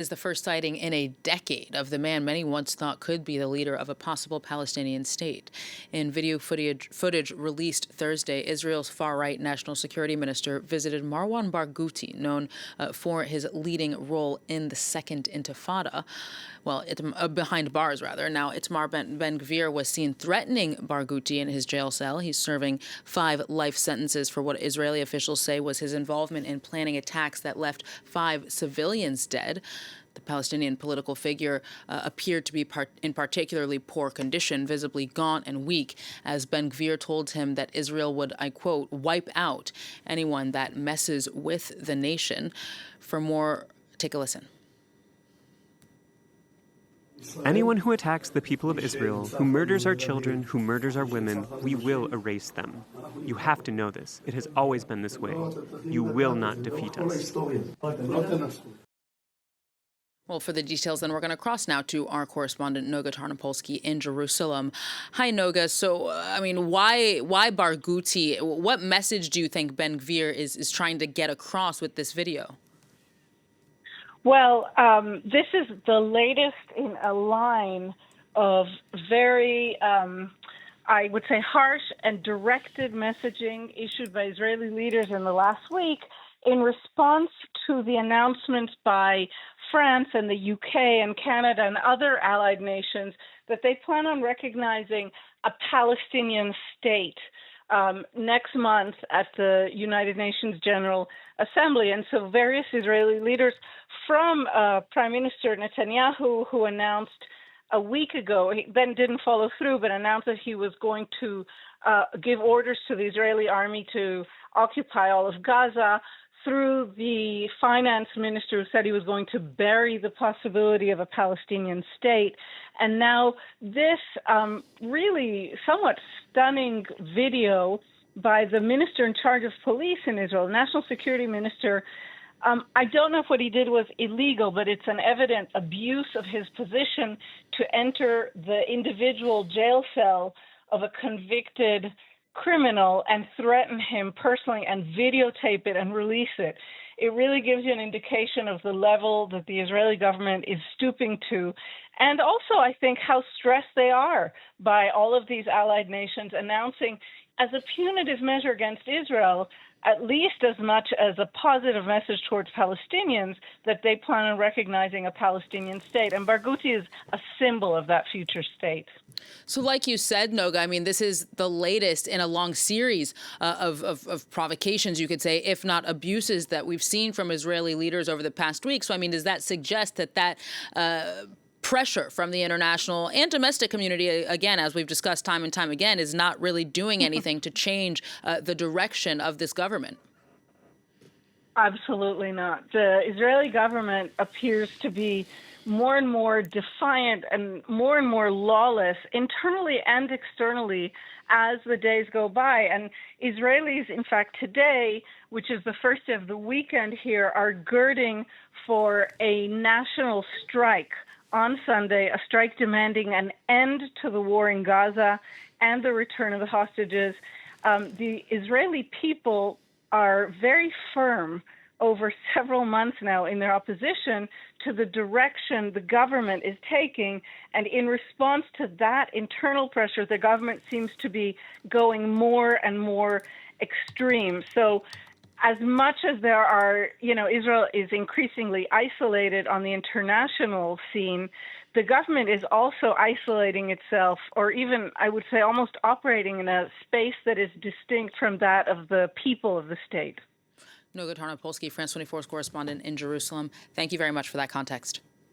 Is the first sighting in a decade of the man many once thought could be the leader of a possible Palestinian state. In video footage released Thursday, Israel's far-right national security minister visited Marwan Barghouti, known for his leading role in the Second Intifada. Well, behind bars, rather. Now, Itamar Ben-Gvir was seen threatening Barghouti in his jail cell. He's serving 5 life sentences for what Israeli officials say was his involvement in planning attacks that left 5 civilians dead. The Palestinian political figure appeared to be in particularly poor condition, visibly gaunt and weak, as Ben-Gvir told him that Israel would, I quote, wipe out anyone that messes with the nation. For more, take a listen. Anyone who attacks the people of Israel, who murders our children, who murders our women, we will erase them. You have to know this. It has always been this way. You will not defeat us. Well, for the details, then we're going to cross now to our correspondent, Noga Tarnopolsky in Jerusalem. Hi, Noga. So, why Barghouti? What message do you think Ben-Gvir is trying to get across with this video? Well, this is the latest in a line of very, I would say, harsh and directed messaging issued by Israeli leaders in the last week in response to the announcement by France and the UK and Canada and other allied nations that they plan on recognizing a Palestinian state next month at the United Nations General Assembly. And so various Israeli leaders from Prime Minister Netanyahu, who announced a week ago, he then didn't follow through, but announced that he was going to give orders to the Israeli army to occupy all of Gaza, through the finance minister who said he was going to bury the possibility of a Palestinian state. And now this really somewhat stunning video by the minister in charge of police in Israel, national security minister. I don't know if what he did was illegal, but it's an evident abuse of his position to enter the individual jail cell of a convicted criminal and threaten him personally and videotape it and release it. It really gives you an indication of the level that the Israeli government is stooping to, and also I think how stressed they are by all of these allied nations announcing as a punitive measure against Israel at least as much as a positive message towards Palestinians that they plan on recognizing a Palestinian state. And Barghouti is a symbol of that future state. So like you said, Noga, this is the latest in a long series of provocations, you could say, if not abuses that we've seen from Israeli leaders over the past week. So, does that suggest that pressure from the international and domestic community, again, as we've discussed time and time again, is not really doing anything to change the direction of this government? Absolutely not. The Israeli government appears to be more and more defiant and more lawless internally and externally as the days go by. And Israelis, in fact, today, which is the first day of the weekend here, are girding for a national strike on Sunday, a strike demanding an end to the war in Gaza and the return of the hostages. The Israeli people are very firm over several months now in their opposition to the direction the government is taking. And in response to that internal pressure, the government seems to be going more and more extreme. So as much as there are, Israel is increasingly isolated on the international scene, the government is also isolating itself, or even, I would say, almost operating in a space that is distinct from that of the people of the state. Noga Tarnopolsky, France 24's correspondent in Jerusalem. Thank you very much for that context.